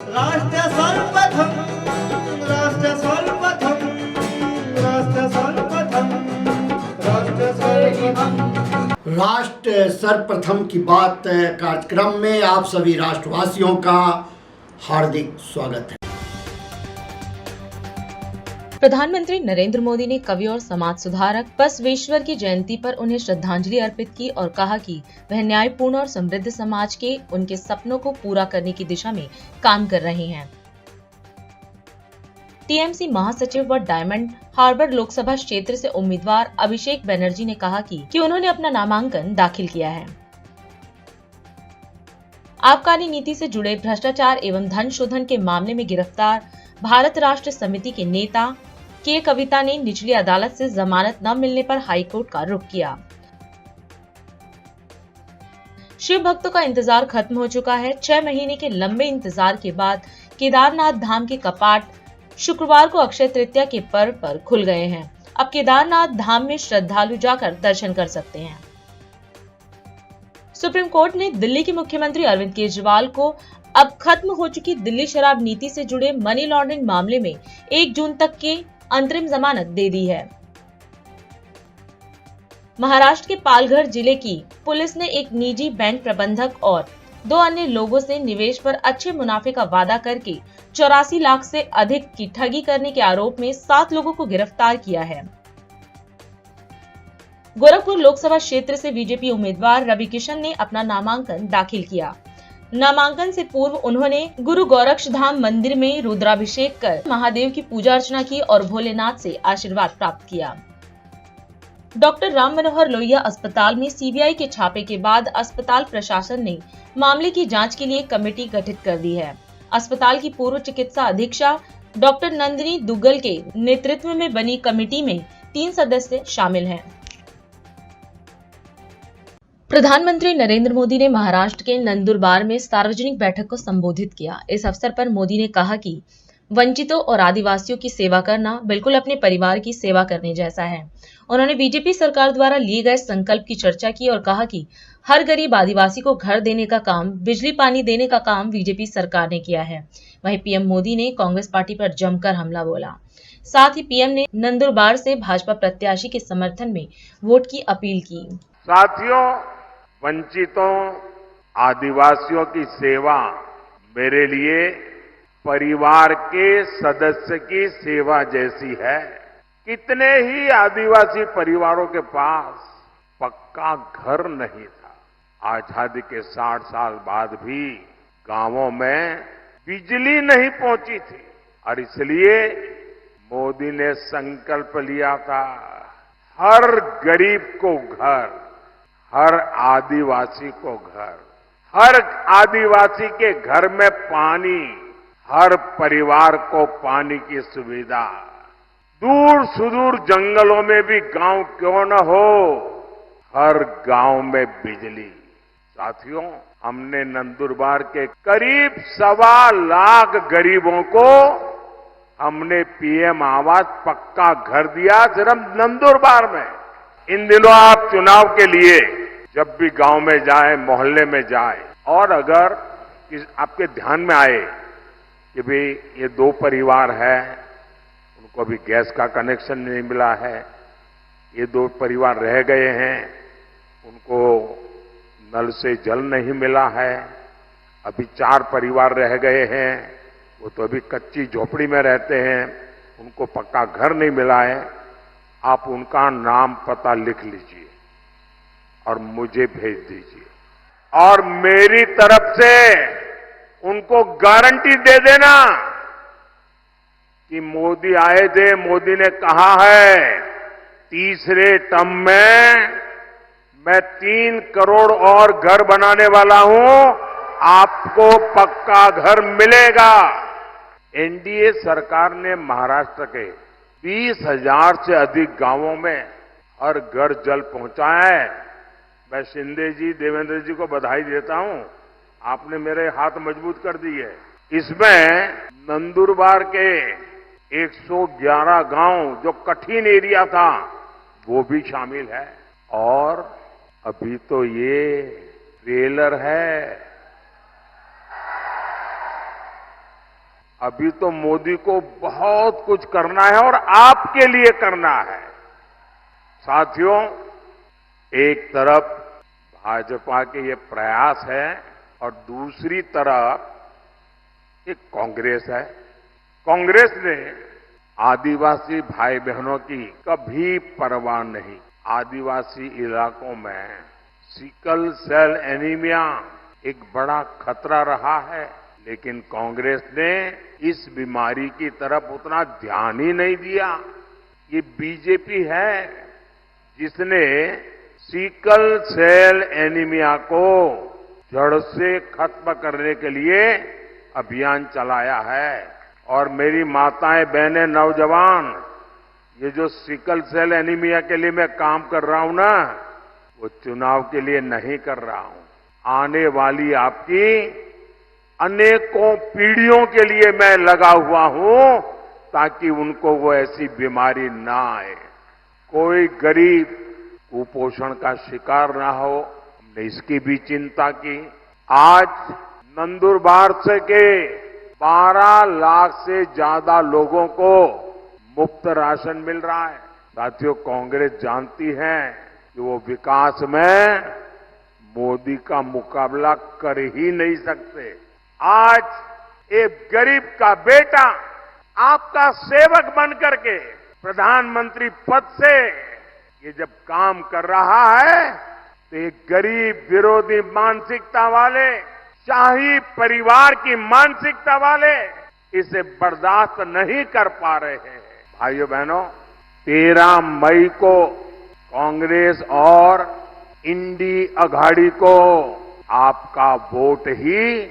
राष्ट्र सर्वप्रथम, राष्ट्र सर्वप्रथम, राष्ट्र सर्वप्रथम, राष्ट्र सर्वप्रथम। राष्ट्र सर्वप्रथम की बात कार्यक्रम में आप सभी राष्ट्रवासियों का हार्दिक स्वागत है। प्रधानमंत्री नरेंद्र मोदी ने कवि और समाज सुधारक बसवेश्वर की जयंती पर उन्हें श्रद्धांजलि अर्पित की और कहा कि वह न्यायपूर्ण और समृद्ध समाज के उनके सपनों को पूरा करने की दिशा में काम कर रहे हैं। टीएमसी महासचिव व डायमंड हार्बर लोकसभा क्षेत्र से उम्मीदवार अभिषेक बनर्जी ने कहा कि उन्होंने अपना नामांकन दाखिल किया है। आबकारी नीति से जुड़े भ्रष्टाचार एवं धन शोधन के मामले में गिरफ्तार भारत राष्ट्र समिति के नेता के कविता ने निचली अदालत से जमानत न मिलने पर हाईकोर्ट का रुख किया। शिव भक्तों का इंतजार खत्म हो चुका है। 6 महीने के लंबे इंतजार के बाद केदारनाथ धाम के कपाट शुक्रवार को अक्षय तृतीया के पर्व पर खुल गए हैं। अब केदारनाथ धाम में श्रद्धालु जाकर दर्शन कर सकते हैं। सुप्रीम कोर्ट ने दिल्ली के मुख्यमंत्री अरविंद केजरीवाल को अब खत्म हो चुकी दिल्ली शराब नीति से जुड़े मनी लॉन्ड्रिंग मामले में 1 जून तक के अंतरिम जमानत दे दी है। महाराष्ट्र के पालघर जिले की पुलिस ने एक निजी बैंक प्रबंधक और 2 अन्य लोगों से निवेश पर अच्छे मुनाफे का वादा करके 84 लाख से अधिक की ठगी करने के आरोप में 7 लोगों को गिरफ्तार किया है। गोरखपुर लोकसभा क्षेत्र से बीजेपी उम्मीदवार रवि किशन ने अपना नामांकन दाखिल किया। नामांकन से पूर्व उन्होंने गुरु गोरक्षधाम मंदिर में रुद्राभिषेक कर महादेव की पूजा अर्चना की और भोलेनाथ से आशीर्वाद प्राप्त किया। डॉक्टर राम मनोहर लोहिया अस्पताल में सीबीआई के छापे के बाद अस्पताल प्रशासन ने मामले की जांच के लिए कमेटी गठित कर दी है। अस्पताल की पूर्व चिकित्सा अधीक्षक डॉक्टर नंदिनी दुग्गल के नेतृत्व में बनी कमेटी में 3 सदस्य शामिल हैं। प्रधानमंत्री नरेंद्र मोदी ने महाराष्ट्र के नंदुरबार में सार्वजनिक बैठक को संबोधित किया। इस अवसर पर मोदी ने कहा कि वंचितों और आदिवासियों की सेवा करना बिल्कुल अपने परिवार की सेवा करने जैसा है। उन्होंने बीजेपी सरकार द्वारा लिए गए संकल्प की चर्चा की और कहा कि हर गरीब आदिवासी को घर देने का काम, बिजली पानी देने का काम बीजेपी सरकार ने किया है। वहीं पीएम मोदी ने कांग्रेस पार्टी पर जमकर हमला बोला। साथ ही पीएम ने नंदुरबार से भाजपा प्रत्याशी के समर्थन में वोट की अपील की। साथियों, वंचितों, आदिवासियों की सेवा मेरे लिए परिवार के सदस्य की सेवा जैसी है। कितने ही आदिवासी परिवारों के पास पक्का घर नहीं था। आजादी के 60 साल बाद भी गांवों में बिजली नहीं पहुंची थी और इसलिए मोदी ने संकल्प लिया था, हर गरीब को घर, हर आदिवासी को घर, हर आदिवासी के घर में पानी, हर परिवार को पानी की सुविधा। दूर सुदूर जंगलों में भी गांव क्यों न हो, हर गांव में बिजली। साथियों, हमने नंदुरबार के करीब 1.25 लाख गरीबों को हमने पीएम आवास पक्का घर दिया सिर्फ नंदुरबार में। इन दिनों आप चुनाव के लिए जब भी गांव में जाए, मोहल्ले में जाए और अगर आपके ध्यान में आए कि भाई ये 2 परिवार है, उनको अभी गैस का कनेक्शन नहीं मिला है, ये 2 परिवार रह गए हैं, उनको नल से जल नहीं मिला है, अभी 4 परिवार रह गए हैं, वो तो अभी कच्ची झोपड़ी में रहते हैं, उनको पक्का घर नहीं मिला है। आप उनका नाम पता लिख लीजिए और मुझे भेज दीजिए और मेरी तरफ से उनको गारंटी दे देना कि मोदी आए थे, मोदी ने कहा है तीसरे टर्म में मैं 3 करोड़ और घर बनाने वाला हूं, आपको पक्का घर मिलेगा। एनडीए सरकार ने महाराष्ट्र के 20,000 से अधिक गांवों में हर घर जल पहुंचाया है। मैं शिंदे जी, देवेंद्र जी को बधाई देता हूं, आपने मेरे हाथ मजबूत कर दिए। इसमें नंदुरबार के 111 गांव जो कठिन एरिया था वो भी शामिल है और अभी तो ये ट्रेलर है। अभी तो मोदी को बहुत कुछ करना है और आपके लिए करना है। साथियों, एक तरफ भाजपा के ये प्रयास है और दूसरी तरफ एक कांग्रेस है। कांग्रेस ने आदिवासी भाई बहनों की कभी परवाह नहीं। आदिवासी इलाकों में सिकल सेल एनीमिया एक बड़ा खतरा रहा है, लेकिन कांग्रेस ने इस बीमारी की तरफ उतना ध्यान ही नहीं दिया। ये बीजेपी है जिसने सिकल सेल एनीमिया को जड़ से खत्म करने के लिए अभियान चलाया है। और मेरी माताएं, बहनें, नौजवान, ये जो सिकल सेल एनीमिया के लिए मैं काम कर रहा हूं ना, वो चुनाव के लिए नहीं कर रहा हूं। आने वाली आपकी अनेकों पीढ़ियों के लिए मैं लगा हुआ हूं, ताकि उनको वो ऐसी बीमारी ना आए, कोई गरीब कुपोषण का शिकार ना हो। हमने इसकी भी चिंता की। आज नंदुरबार से के 12 लाख से ज्यादा लोगों को मुफ्त राशन मिल रहा है। साथियों, कांग्रेस जानती है कि वो विकास में मोदी का मुकाबला कर ही नहीं सकते। आज एक गरीब का बेटा आपका सेवक बनकर के प्रधानमंत्री पद से ये जब काम कर रहा है, तो एक गरीब विरोधी मानसिकता वाले, शाही परिवार की मानसिकता वाले इसे बर्दाश्त नहीं कर पा रहे हैं। भाइयों बहनों, 13 मई को कांग्रेस और इंडी अघाड़ी को आपका वोट ही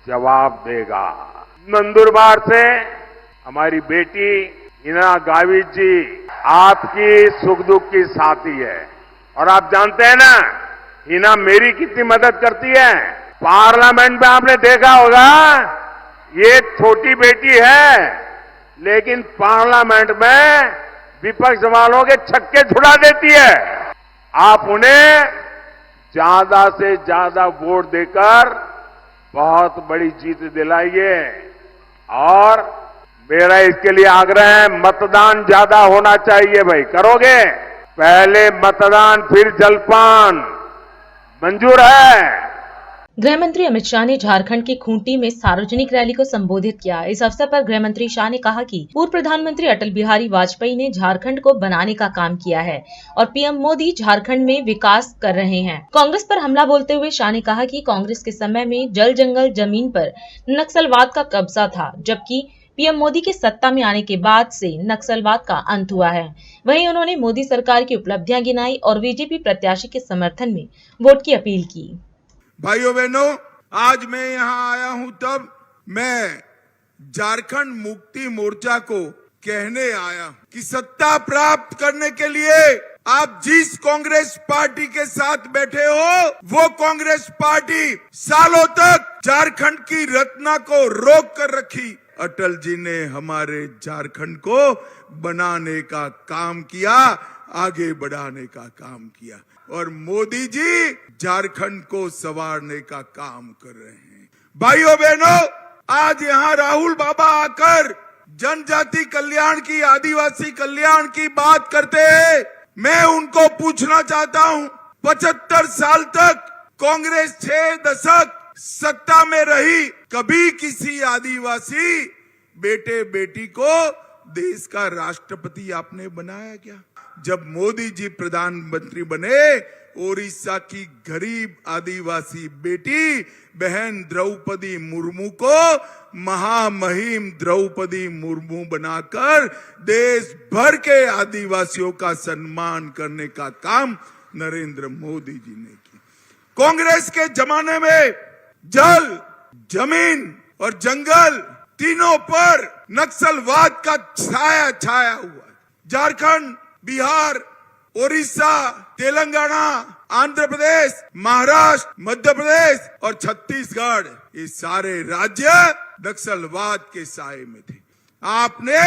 जवाब देगा। नंदुरबार से हमारी बेटी हिना गावित जी आपकी सुख दुख की साथी है, और आप जानते हैं ना, हिना मेरी कितनी मदद करती है। पार्लियामेंट में आपने देखा होगा, ये छोटी बेटी है, लेकिन पार्लियामेंट में विपक्ष वालों के छक्के छुड़ा देती है। आप उन्हें ज्यादा से ज्यादा वोट देकर बहुत बड़ी जीत दिलाइए। और मेरा इसके लिए आग्रह है, मतदान ज्यादा होना चाहिए। भाई, करोगे? पहले मतदान फिर जलपान, मंजूर है? गृह मंत्री अमित शाह ने झारखंड के खूंटी में सार्वजनिक रैली को संबोधित किया। इस अवसर पर गृह मंत्री शाह ने कहा कि पूर्व प्रधानमंत्री अटल बिहारी वाजपेयी ने झारखंड को बनाने का काम किया है और पीएम मोदी झारखंड में विकास कर रहे हैं। कांग्रेस पर हमला बोलते हुए शाह ने कहा कि कांग्रेस के समय में जल जंगल जमीन पर नक्सलवाद का कब्जा था, जबकि पीएम मोदी के सत्ता में आने के बाद से नक्सलवाद का अंत हुआ है। वहीं उन्होंने मोदी सरकार की उपलब्धियां गिनाई और बीजेपी प्रत्याशी के समर्थन में वोट की अपील की। भाइयों बहनों, आज मैं यहाँ आया हूँ तब मैं झारखंड मुक्ति मोर्चा को कहने आया कि सत्ता प्राप्त करने के लिए आप जिस कांग्रेस पार्टी के साथ बैठे हो, वो कांग्रेस पार्टी सालों तक झारखंड की रत्ना को रोक कर रखी। अटल जी ने हमारे झारखंड को बनाने का काम किया, आगे बढ़ाने का काम किया, और मोदी जी झारखंड को संवारने का काम कर रहे हैं। भाइयों बहनों, आज यहाँ राहुल बाबा आकर जनजाति कल्याण की, आदिवासी कल्याण की बात करते हैं। मैं उनको पूछना चाहता हूँ, 75 साल तक कांग्रेस 6 दशक सत्ता में रही, कभी किसी आदिवासी बेटे बेटी को देश का राष्ट्रपति आपने बनाया क्या? जब मोदी जी प्रधानमंत्री बने, ओडिशा की गरीब आदिवासी बेटी बहन द्रौपदी मुर्मू को महामहिम द्रौपदी मुर्मू बनाकर देश भर के आदिवासियों का सम्मान करने का काम नरेंद्र मोदी जी ने किया। कांग्रेस के जमाने में जल, जमीन और जंगल तीनों पर नक्सलवाद का छाया छाया हुआ। झारखंड, बिहार, ओडिशा, तेलंगाना, आंध्र प्रदेश, महाराष्ट्र, मध्य प्रदेश और छत्तीसगढ़, ये सारे राज्य नक्सलवाद के साए में थे। आपने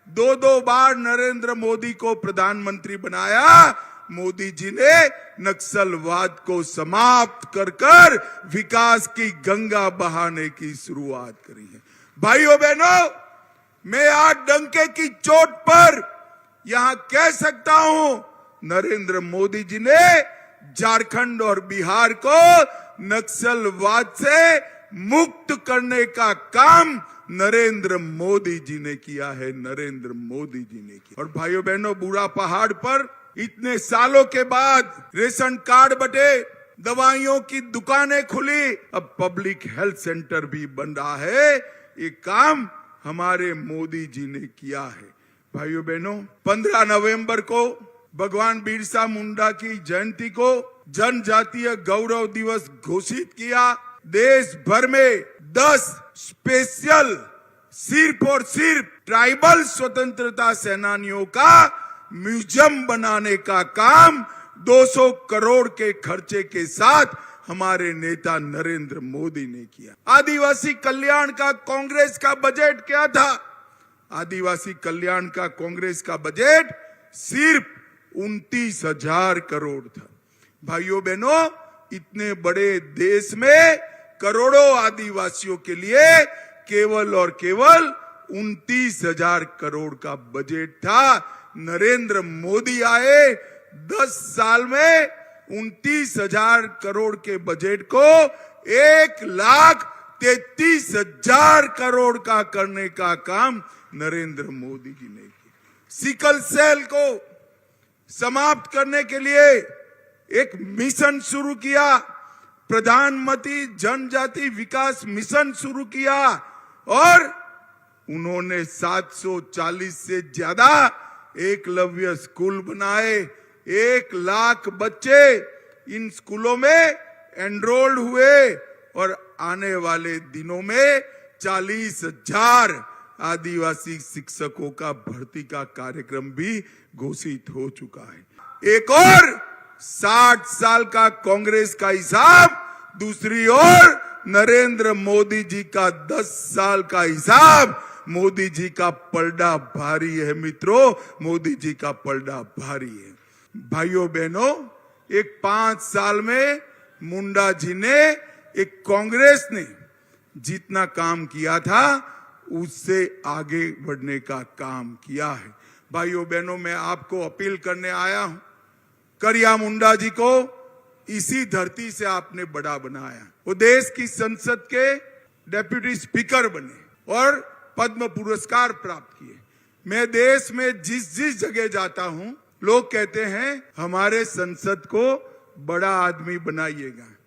2 बार नरेंद्र मोदी को प्रधानमंत्री बनाया। मोदी जी ने नक्सलवाद को समाप्त कर विकास की गंगा बहाने की शुरुआत करी है। भाइयों बहनों, मैं आज डंके की चोट पर यहां कह सकता हूं, नरेंद्र मोदी जी ने झारखंड और बिहार को नक्सलवाद से मुक्त करने का काम नरेंद्र मोदी जी ने किया है, नरेंद्र मोदी जी ने किया। और भाइयों बहनों, बूढ़ा पहाड़ पर इतने सालों के बाद रेशन कार्ड बटे, दवाइयों की दुकानें खुली, अब पब्लिक हेल्थ सेंटर भी बन रहा है। ये काम हमारे मोदी जी ने किया है। भाइयों बहनों, 15 नवंबर को भगवान बिरसा मुंडा की जयंती को जनजातीय गौरव दिवस घोषित किया। देश भर में 10 स्पेशल सिर्फ और सिर्फ ट्राइबल स्वतंत्रता सेनानियों का म्यूजियम बनाने का काम 200 करोड़ के खर्चे के साथ हमारे नेता नरेंद्र मोदी ने किया। आदिवासी कल्याण का कांग्रेस का बजट क्या था? आदिवासी कल्याण का कांग्रेस का बजट सिर्फ 29,000 करोड़ था। भाइयों बहनों, इतने बड़े देश में करोड़ों आदिवासियों के लिए केवल और केवल 29,000 करोड़ का बजट था। नरेंद्र मोदी आए, 10 साल में 29,000 करोड़ के बजट को 1,33,000 करोड़ का करने का काम नरेंद्र मोदी जी ने किया। सिकल सेल को समाप्त करने के लिए एक मिशन शुरू किया, प्रधानमंत्री जनजाति विकास मिशन शुरू किया और उन्होंने 740 से ज्यादा एकलव्य स्कूल बनाए। 1 लाख बच्चे इन स्कूलों में एनरोल्ड हुए और आने वाले दिनों में 40,000 आदिवासी शिक्षकों का भर्ती का कार्यक्रम भी घोषित हो चुका है। एक और 60 साल का कांग्रेस का हिसाब, दूसरी ओर नरेंद्र मोदी जी का 10 साल का हिसाब। मोदी जी का पलड़ा भारी है मित्रों, मोदी जी का पलड़ा भारी है। भाइयों बहनों, एक 5 साल में मुंडा जी ने, एक कांग्रेस ने जितना काम किया था उससे आगे बढ़ने का काम किया है। भाइयों बहनों, मैं आपको अपील करने आया हूं, करिया मुंडा जी को इसी धरती से आपने बड़ा बनाया। वो देश की संसद के डेप्यूटी स्पीकर बने और पद्म पुरस्कार प्राप्त किए। मैं देश में जिस जिस जगह जाता हूं, लोग कहते हैं हमारे संसद को बड़ा आदमी बनाइएगा।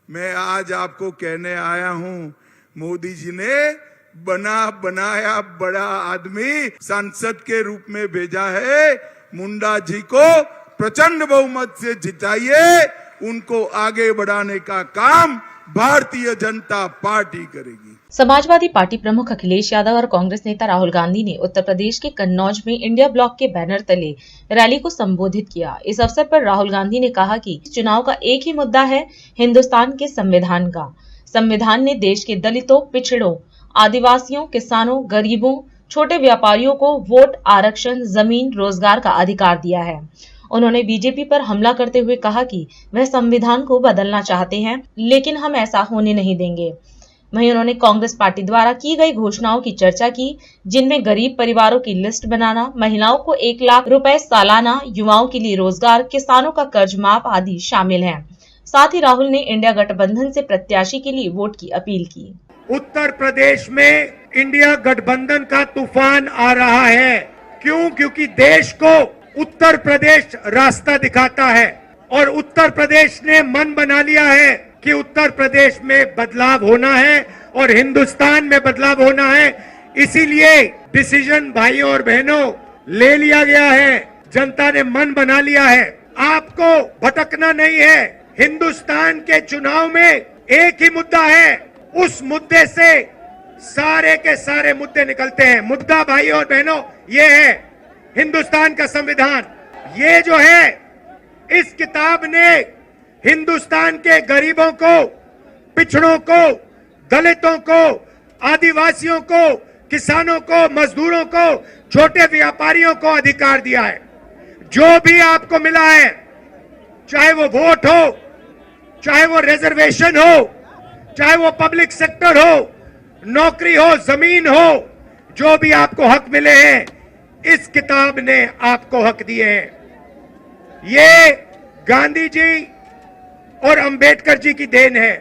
मैं आज आपको कहने आया हूं, मोदी जी ने बनाया बड़ा आदमी सांसद के रूप में भेजा है। मुंडा जी को प्रचंड बहुमत से जिताइए, उनको आगे बढ़ाने का काम भारतीय जनता पार्टी करेगी। समाजवादी पार्टी प्रमुख अखिलेश यादव और कांग्रेस नेता राहुल गांधी ने उत्तर प्रदेश के कन्नौज में इंडिया ब्लॉक के बैनर तले रैली को संबोधित किया। इस अवसर पर राहुल गांधी ने कहा कि चुनाव का एक ही मुद्दा है, हिंदुस्तान के संविधान का। संविधान ने देश के दलितों, पिछड़ों, आदिवासियों, किसानों, गरीबों, छोटे व्यापारियों को वोट, आरक्षण, जमीन, रोजगार का अधिकार दिया है। उन्होंने बीजेपी पर हमला करते हुए कहा कि वह संविधान को बदलना चाहते हैं, लेकिन हम ऐसा होने नहीं देंगे। वहीं उन्होंने कांग्रेस पार्टी द्वारा की गई घोषणाओं की चर्चा की, जिनमें गरीब परिवारों की लिस्ट बनाना, महिलाओं को 1 लाख रुपए सालाना, युवाओं के लिए रोजगार, किसानों का कर्ज माफ आदि शामिल हैं। साथ ही राहुल ने इंडिया गठबंधन से प्रत्याशी के लिए वोट की अपील की। उत्तर प्रदेश में इंडिया गठबंधन का तूफान आ रहा है। क्यों? क्योंकि देश को उत्तर प्रदेश रास्ता दिखाता है और उत्तर प्रदेश ने मन बना लिया है कि उत्तर प्रदेश में बदलाव होना है और हिंदुस्तान में बदलाव होना है। इसीलिए डिसीजन भाइयों और बहनों ले लिया गया है, जनता ने मन बना लिया है। आपको भटकना नहीं है। हिंदुस्तान के चुनाव में एक ही मुद्दा है, उस मुद्दे से सारे के सारे मुद्दे निकलते हैं। मुद्दा भाइयों और बहनों ये है हिंदुस्तान का संविधान। ये जो है, इस किताब ने हिंदुस्तान के गरीबों को, पिछड़ों को, दलितों को, आदिवासियों को, किसानों को, मजदूरों को, छोटे व्यापारियों को अधिकार दिया है। जो भी आपको मिला है, चाहे वो वोट हो, चाहे वो रिजर्वेशन हो, चाहे वो पब्लिक सेक्टर हो, नौकरी हो, जमीन हो, जो भी आपको हक मिले हैं, इस किताब ने आपको हक दिए हैं। ये गांधी जी और अंबेडकर जी की देन है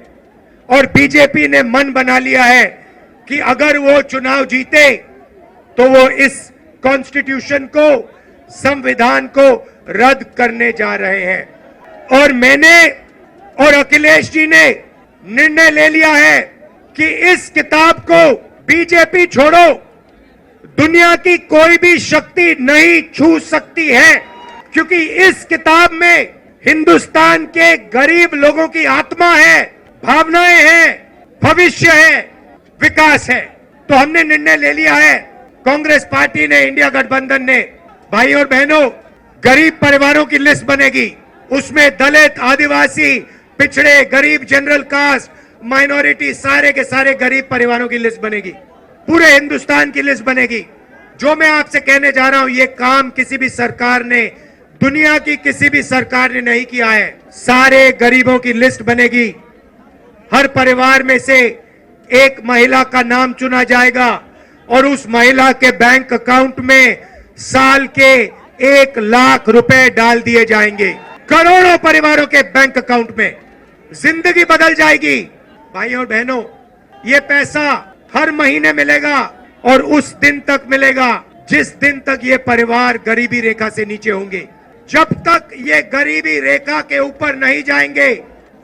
और बीजेपी ने मन बना लिया है कि अगर वो चुनाव जीते तो वो इस कॉन्स्टिट्यूशन को, संविधान को रद्द करने जा रहे हैं। और मैंने और अखिलेश जी ने निर्णय ले लिया है कि इस किताब को बीजेपी छोड़ो, दुनिया की कोई भी शक्ति नहीं छू सकती है, क्योंकि इस किताब में हिंदुस्तान के गरीब लोगों की आत्मा है, भावनाएं हैं, भविष्य है, विकास है। तो हमने निर्णय ले लिया है, कांग्रेस पार्टी ने, इंडिया गठबंधन ने, भाई और बहनों, गरीब परिवारों की लिस्ट बनेगी। उसमें दलित, आदिवासी, पिछड़े, गरीब, जनरल कास्ट, माइनॉरिटी, सारे के सारे गरीब परिवारों की लिस्ट बनेगी। पूरे हिंदुस्तान की लिस्ट बनेगी। जो मैं आपसे कहने जा रहा हूं, ये काम किसी भी सरकार ने, दुनिया की किसी भी सरकार ने नहीं किया है। सारे गरीबों की लिस्ट बनेगी। हर परिवार में से एक महिला का नाम चुना जाएगा और उस महिला के बैंक अकाउंट में साल के 1 लाख रुपए डाल दिए जाएंगे। करोड़ों परिवारों के बैंक अकाउंट में जिंदगी बदल जाएगी। भाइयों और बहनों, ये पैसा हर महीने मिलेगा और उस दिन तक मिलेगा जिस दिन तक ये परिवार गरीबी रेखा से नीचे होंगे। जब तक ये गरीबी रेखा के ऊपर नहीं जाएंगे,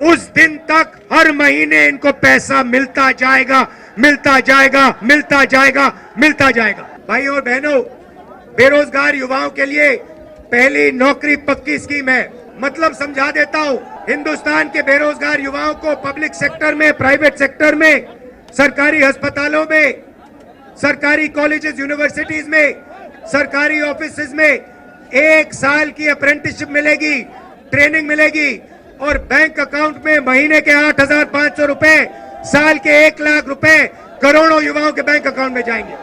उस दिन तक हर महीने इनको पैसा मिलता जाएगा, मिलता जाएगा, मिलता जाएगा, मिलता जाएगा। भाइयों और बहनों, बेरोजगार युवाओं के लिए पहली नौकरी पक्की स्कीम है। मतलब समझा देता हूं, हिंदुस्तान के बेरोजगार युवाओं को पब्लिक सेक्टर में, प्राइवेट सेक्टर में, सरकारी अस्पतालों में, सरकारी कॉलेजेस, यूनिवर्सिटीज में, सरकारी ऑफिसेज में 1 साल की अप्रेंटिसशिप मिलेगी, ट्रेनिंग मिलेगी और बैंक अकाउंट में महीने के 8,500 रुपए, साल के 1 लाख रुपए करोड़ों युवाओं के बैंक अकाउंट में जाएंगे।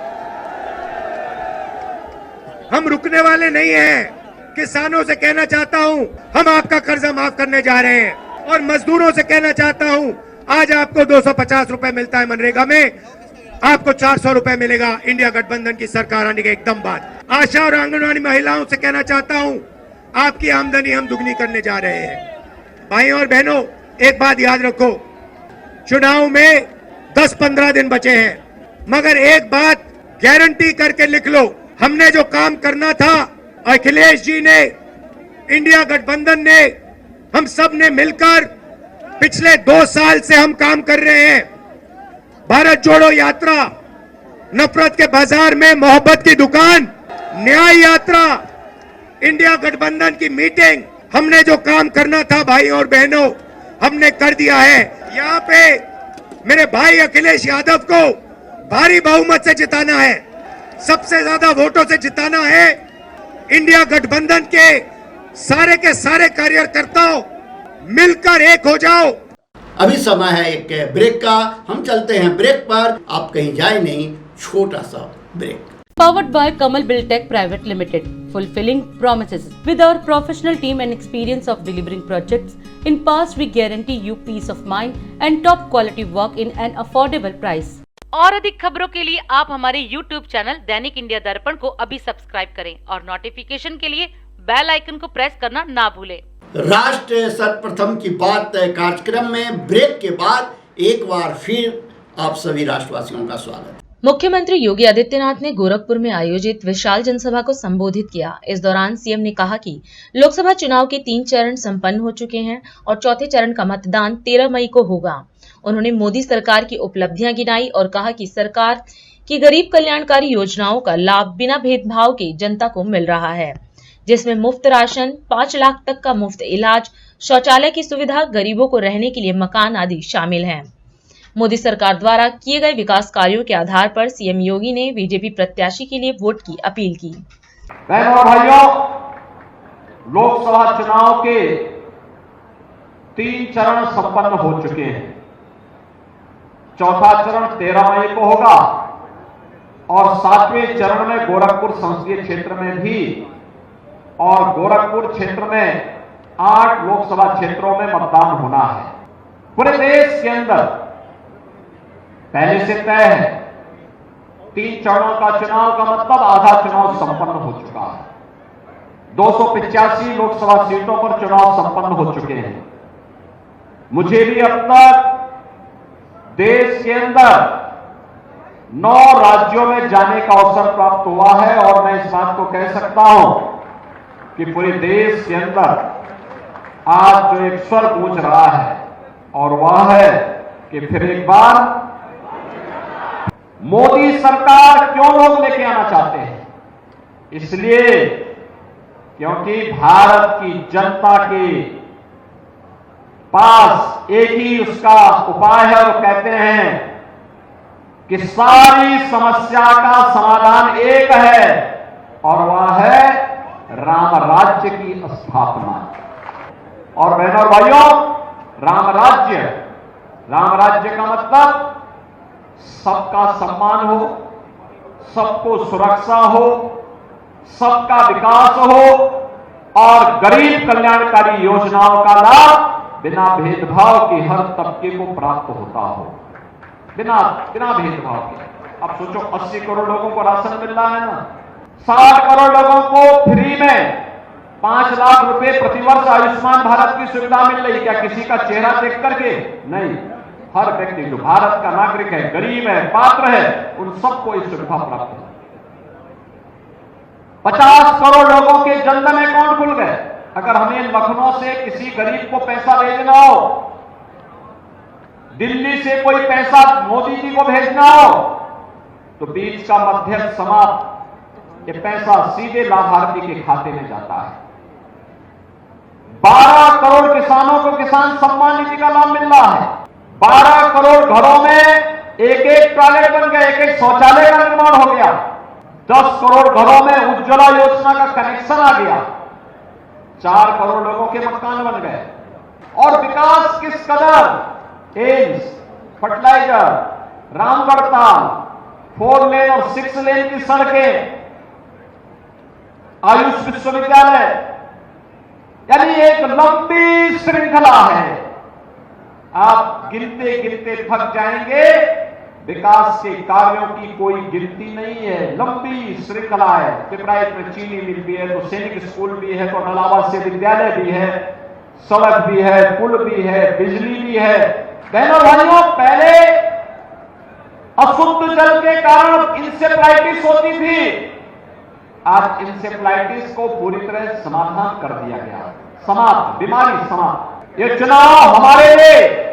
हम रुकने वाले नहीं हैं। किसानों से कहना चाहता हूं, हम आपका कर्जा माफ करने जा रहे हैं। और मजदूरों से कहना चाहता हूं, आज आपको 250 रुपए मिलता है मनरेगा में, आपको 400 रुपए मिलेगा इंडिया गठबंधन की सरकार आने के एकदम बाद। आशा और आंगनवाड़ी महिलाओं से कहना चाहता हूं, आपकी आमदनी हम दुगनी करने जा रहे हैं। भाइयों और बहनों, एक बात याद रखो, चुनाव में 10-15 दिन बचे हैं, मगर एक बात गारंटी करके लिख लो, हमने जो काम करना था, अखिलेश जी ने, इंडिया गठबंधन ने, हम सब ने मिलकर पिछले 2 साल से हम काम कर रहे हैं। भारत जोड़ो यात्रा, नफरत के बाजार में मोहब्बत की दुकान, न्याय यात्रा, इंडिया गठबंधन की मीटिंग, हमने जो काम करना था भाई और बहनों, हमने कर दिया है। यहाँ पे मेरे भाई अखिलेश यादव को भारी बहुमत से जिताना है, सबसे ज्यादा वोटों से जिताना है। इंडिया गठबंधन के सारे कार्यकर्ताओं मिलकर एक हो जाओ। अभी समय है एक ब्रेक का, हम चलते हैं ब्रेक पर, आप कहीं जाए नहीं, छोटा सा break. Powered by Kamal Buildtech Private Limited, fulfilling promises. With our professional team and experience of delivering projects, in past we guarantee you peace of mind and top quality work in an affordable price. और अधिक खबरों के लिए आप हमारे YouTube channel दैनिक India दर्पण को अभी सब्सक्राइब करें और नोटिफिकेशन के लिए बेल आइकन को प्रेस करना ना भूलें। राष्ट्र सर्वप्रथम की बात कार्यक्रम में ब्रेक के बाद एक बार फिर आप सभी राष्ट्रवासियों का स्वागत। मुख्यमंत्री योगी आदित्यनाथ ने गोरखपुर में आयोजित विशाल जनसभा को संबोधित किया। इस दौरान सीएम ने कहा कि लोकसभा चुनाव के 3 चरण संपन्न हो चुके हैं और चौथे चरण का मतदान 13 मई को होगा। उन्होंने मोदी सरकार की उपलब्धियां गिनाई और कहा कि सरकार की गरीब कल्याणकारी योजनाओं का लाभ बिना भेदभाव के जनता को मिल रहा है, जिसमें मुफ्त राशन, 5 लाख तक का मुफ्त इलाज, शौचालय की सुविधा, गरीबों को रहने के लिए मकान आदि शामिल हैं। मोदी सरकार द्वारा किए गए विकास कार्यों के आधार पर सीएम योगी ने बीजेपी प्रत्याशी के लिए वोट की अपील की। बहनों और भाइयों, लोकसभा चुनाव के 3 चरण संपन्न हो चुके हैं। चौथा चरण 13 मई को होगा और 7वें चरण में गोरखपुर संसदीय क्षेत्र में भी और गोरखपुर क्षेत्र में 8 लोकसभा क्षेत्रों में मतदान होना है। पूरे देश के अंदर पहले से तय है। 3 चरणों का चुनाव का मतलब आधा चुनाव संपन्न हो चुका है। 285 लोकसभा सीटों पर चुनाव संपन्न हो चुके हैं। मुझे भी अब तक देश के अंदर 9 राज्यों में जाने का अवसर प्राप्त हुआ है और मैं इस बात को कह सकता हूं कि पूरे देश के अंदर आज जो एक स्वर गूंज रहा है और वह है कि फिर एक बार मोदी सरकार क्यों लोग लेके आना चाहते हैं। इसलिए क्योंकि भारत की जनता के पास एक ही उसका उपाय है और कहते हैं कि सारी समस्या का समाधान एक है और वह है राम राज्य की स्थापना। और बहनों और भाइयों, राम राज्य का मतलब सबका सम्मान हो, सबको सुरक्षा हो, सबका विकास हो और गरीब कल्याणकारी योजनाओं का लाभ बिना भेदभाव के हर तबके को प्राप्त होता हो, बिना भेदभाव के। अब सोचो 80 करोड़ लोगों को राशन मिल रहा है ना, 60 करोड़ लोगों को फ्री में 5 लाख रुपए प्रतिवर्ष आयुष्मान भारत की सुविधा मिल रही। क्या किसी का चेहरा देख करके? नहीं, हर व्यक्ति जो भारत का नागरिक है, गरीब है, पात्र है, उन सबको इस सुविधा प्राप्त है। 50 करोड़ लोगों के जनधन अकाउंट खुल गए। अगर हमें लखनऊ से किसी गरीब को पैसा भेजना हो, दिल्ली से कोई पैसा मोदी जी को भेजना हो, तो बीच का मध्यस्थ समाप्त, ये पैसा सीधे लाभार्थी के खाते में जाता है। 12 करोड़ किसानों को किसान सम्मान निधि का लाभ मिल रहा है। 12 करोड़ घरों में एक टॉयलेट बन गया, एक शौचालय का निर्माण हो गया। 10 करोड़ घरों में उज्ज्वला योजना का कनेक्शन आ गया। 4 करोड़ लोगों के मकान बन गए। और विकास किस कदर, एम्स, फर्टिलाइजर, रामगढ़ताल, 4 लेन और 6 लेन की सड़कें, आयुष विश्वविद्यालय, यानी एक लंबी श्रृंखला है। आप गिनते गिनते थक जाएंगे। विकास के कार्यों की कोई गिनती नहीं है, लंबी श्रृंखला है। पिपराइच में चीनी मिल भी है, तो सैनिक स्कूल भी है, तो नलावा से विद्यालय भी है, सड़क भी है, पुल भी है, बिजली भी है। बहनों भाइयों, पहले अशुद्ध जल के कारण इंसेफ्लाइटिस होती थी। आज इंसेफ्लाइटिस को पूरी तरह समाधान कर दिया गया, समाप्त, बीमारी समाप्त। ये चुनाव हमारे लिए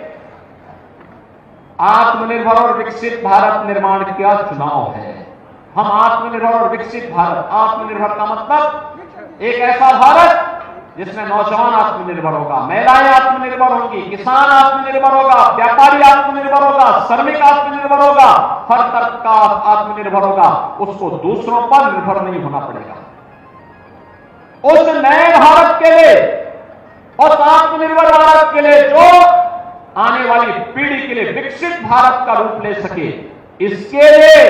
आत्मनिर्भर और विकसित भारत निर्माण का चुनाव है। हम आत्मनिर्भर और विकसित भारत, आत्मनिर्भर का मतलब एक ऐसा भारत जिसमें नौजवान आत्मनिर्भर होगा, महिलाएं आत्मनिर्भर होंगी, किसान आत्मनिर्भर होगा, व्यापारी आत्मनिर्भर होगा, श्रमिक आत्मनिर्भर होगा, हर तरफ का आत्मनिर्भर होगा। उसको दूसरों पर निर्भर नहीं होना पड़ेगा। उस नए भारत के लिए, उस आत्मनिर्भर भारत के लिए जो आने वाली पीढ़ी के लिए विकसित भारत का रूप ले सके, इसके लिए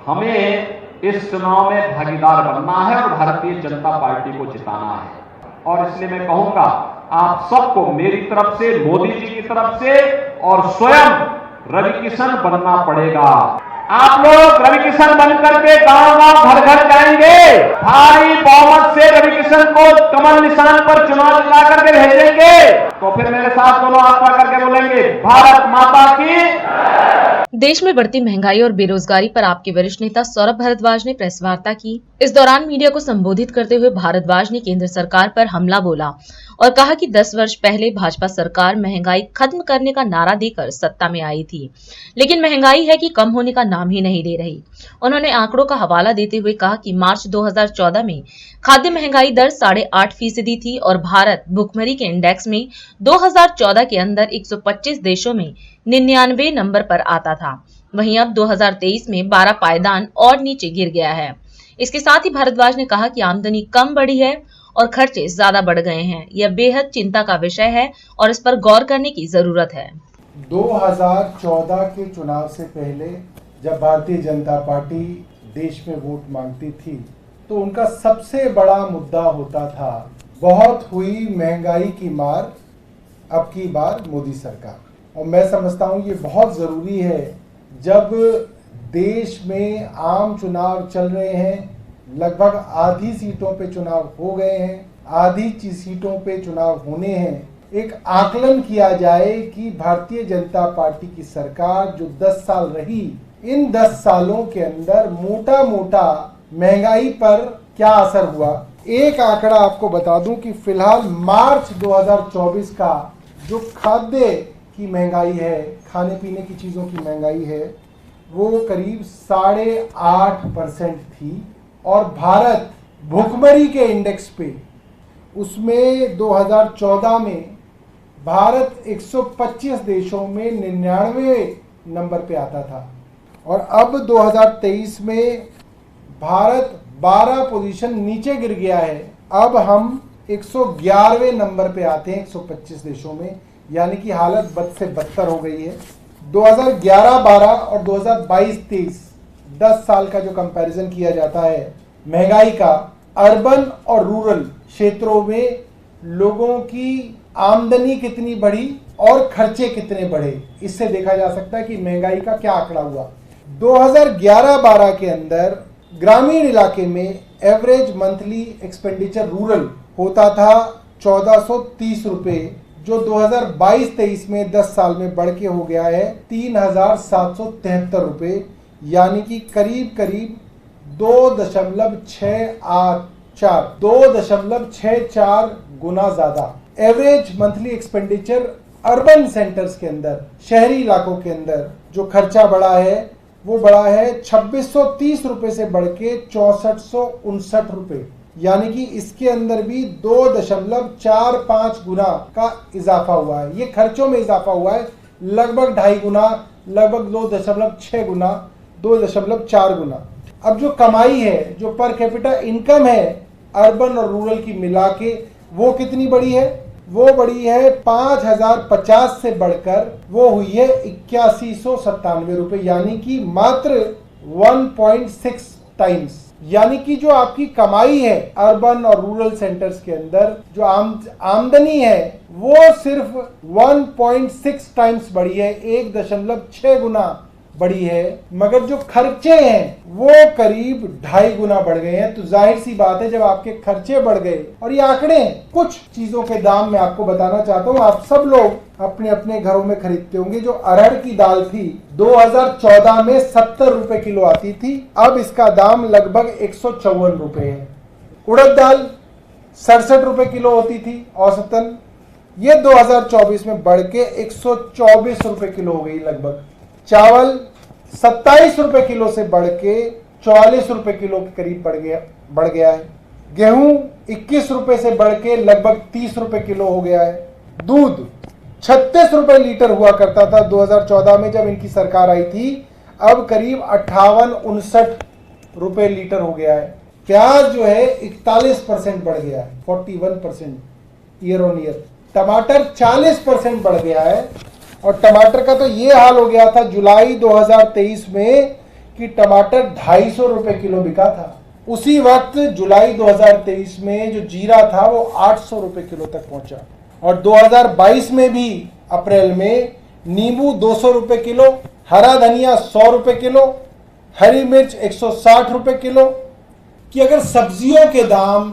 हमें इस चुनाव में भागीदार बनना है और भारतीय जनता पार्टी को जिताना है। और इसलिए मैं कहूंगा आप सबको मेरी तरफ से, मोदी जी की तरफ से और स्वयं रवि किशन बनना पड़ेगा। आप लोग रवि किशन बनकर के गांव-गांव, घर-घर जाएंगे, भारी बहुमत से रवि किशन को कमल निशान पर चुनाव जिता करके भेजेंगे। तो फिर मेरे साथ दोनों आत्मा करके बोलेंगे, भारत माता की। देश में बढ़ती महंगाई और बेरोजगारी पर आपके वरिष्ठ नेता सौरभ भारद्वाज ने प्रेस वार्ता की। इस दौरान मीडिया को संबोधित करते हुए भारद्वाज ने केंद्र सरकार पर हमला बोला और कहा कि 10 वर्ष पहले भाजपा सरकार महंगाई खत्म करने का नारा देकर सत्ता में आई थी, लेकिन महंगाई है कि कम होने का नाम ही नहीं ले रही। उन्होंने आंकड़ों का हवाला देते हुए कहा कि मार्च 2014 में खाद्य महंगाई दर 8.5% थी और भारत भुखमरी के इंडेक्स में 2014 के अंदर 125 देशों में 99 नंबर पर आता था। वहीं अब 2023 में 12 पायदान और नीचे गिर गया है। इसके साथ ही भारद्वाज ने कहा कि आमदनी कम बढ़ी है और खर्चे ज्यादा बढ़ गए हैं। यह बेहद चिंता का विषय है और इस पर गौर करने की जरूरत है। 2014 के चुनाव से पहले जब भारतीय जनता पार्टी देश में वोट मांगती थी तो उनका सबसे बड़ा मुद्दा होता था बहुत हुई महंगाई की मार, अब की बार मोदी सरकार। और मैं समझता हूँ ये बहुत ज़रूरी है। जब देश में आम चुनाव चल रहे हैं, लगभग आधी सीटों पे चुनाव हो गए हैं, आधी सीटों पे चुनाव होने हैं, एक आकलन किया जाए कि भारतीय जनता पार्टी की सरकार जो 10 साल रही, इन 10 सालों के अंदर मोटा मोटा महंगाई पर क्या असर हुआ। एक आंकड़ा आपको बता दूं कि फिलहाल मार्च 2024 का जो खाद्य की महंगाई है, खाने पीने की चीज़ों की महंगाई है, वो करीब 8.5% थी। और भारत भुखमरी के इंडेक्स पे, उसमें 2014 में भारत 125 देशों में 99 नंबर पे आता था, और अब 2023 में भारत 12 पोजीशन नीचे गिर गया है। अब हम 111वें नंबर पे आते हैं 125 देशों में, यानी कि हालत बद से बदतर हो गई है। 2011-12 और 2022-23 10 साल का जो कंपैरिजन किया जाता है महंगाई का, अर्बन और रूरल क्षेत्रों में लोगों की आमदनी कितनी बढ़ी और खर्चे कितने बढ़े, इससे देखा जा सकता है कि महंगाई का क्या आंकड़ा हुआ। 2011-12 के अंदर ग्रामीण इलाके में एवरेज मंथली एक्सपेंडिचर रूरल होता था 1430 रुपए, जो 2022-23 में 10 साल में बढ़ के हो गया है 3773 रुपए, यानी कि करीब करीब 2.64 गुना ज्यादा। Average monthly expenditure urban centres के अंदर, शहरी इलाकों के अंदर जो खर्चा बढ़ा है वो बढ़ा है 2630 रुपए से बढ़ के 6459 रुपए, यानी कि इसके अंदर भी 2.45 गुना का इजाफा हुआ है। ये खर्चों में इजाफा हुआ है लगभग 2.5 गुना, लगभग 2.6 गुना, 2.4 गुना। अब जो कमाई है, जो पर कैपिटा इनकम है अर्बन और रूरल की मिला के, वो कितनी बड़ी है? वो बड़ी है 5050 से बढ़कर वो हुई है 8197 रुपए, यानी कि मात्र 1.6 टाइम्स। यानी कि जो आपकी कमाई है अर्बन और रूरल सेंटर्स के अंदर, जो आमदनी है वो सिर्फ 1.6 टाइम्स बढ़ी है, 1.6 गुना बढ़ी है, मगर जो खर्चे हैं वो करीब 2.5 गुना बढ़ गए हैं। तो जाहिर सी बात है, जब आपके खर्चे बढ़ गए, और ये आंकड़े कुछ चीजों के दाम मैं आपको बताना चाहता हूँ, आप सब लोग अपने अपने घरों में खरीदते होंगे। जो अरहर की दाल थी 2014 में 70 रुपए किलो आती थी, अब इसका दाम लगभग 154 रुपए है। उड़द दाल 67 रुपए किलो होती थी औसतन, ये 2024 में बढ़ के 124 रुपए किलो हो गई लगभग। चावल 27 रुपए किलो से बढ़ के 44 रुपए किलो के करीब बढ़ गया है। गेहूं 21 रुपए से बढ़ के लगभग 30 रुपए किलो हो गया है। दूध 36 रुपए लीटर हुआ करता था 2014 में जब इनकी सरकार आई थी, अब करीब 58-59 रुपए लीटर हो गया है। प्याज जो है 41% बढ़ गया है, 41% ईयर ऑन ईयर। टमाटर 40% बढ़ गया है, और टमाटर का तो ये हाल हो गया था जुलाई 2023 में कि टमाटर 250 रुपए किलो बिका था। उसी वक्त जुलाई 2023 में जो जीरा था वो 800 रुपए किलो तक पहुंचा। और 2022 में भी अप्रैल में नींबू 200 रुपए किलो, हरा धनिया 100 रुपए किलो, हरी मिर्च 160 रुपए किलो। कि अगर सब्जियों के दाम,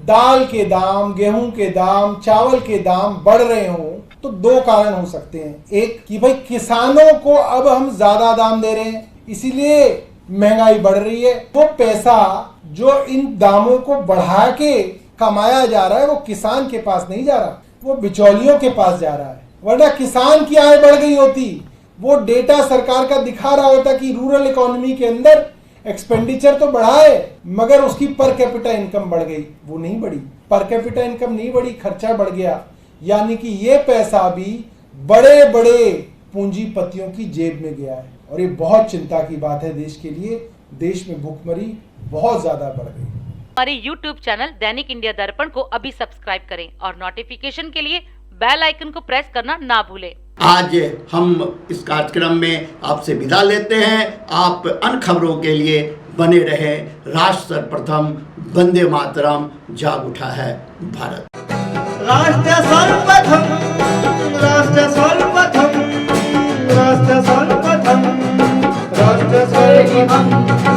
दाल के दाम, गेहूं के दाम, चावल के दाम बढ़ रहे हों तो दो कारण हो सकते हैं। एक कि भाई किसानों को अब हम ज्यादा दाम दे रहे हैं, इसीलिए महंगाई बढ़ रही है। वो पैसा जो इन दामों को बढ़ा के कमाया जा रहा है वो किसान के पास नहीं जा रहा, वो बिचौलियों के पास जा रहा है। वरना किसान की आय बढ़ गई होती, वो डेटा सरकार का दिखा रहा होता कि रूरल इकोनॉमी के अंदर एक्सपेंडिचर तो बढ़ा है मगर उसकी पर कैपिटा इनकम बढ़ गई, वो नहीं बढ़ी। पर कैपिटा इनकम नहीं बढ़ी, खर्चा बढ़ गया। यानी कि ये पैसा भी बड़े बड़े पूंजीपतियों की जेब में गया है, और ये बहुत चिंता की बात है देश के लिए। देश में भुखमरी बहुत ज्यादा बढ़ गई। हमारे YouTube चैनल दैनिक इंडिया दर्पण को अभी सब्सक्राइब करें और नोटिफिकेशन के लिए बेल आइकन को प्रेस करना ना भूलें। आज हम इस कार्यक्रम में आपसे विदा लेते हैं। आप अन्य खबरों के लिए बने रहे। राष्ट्र सर्वप्रथम, वंदे मातरम, जाग उठा है भारत। राष्ट्र सर्वप्रथम, राष्ट्र सर्वप्रथम। स्वर्ग हम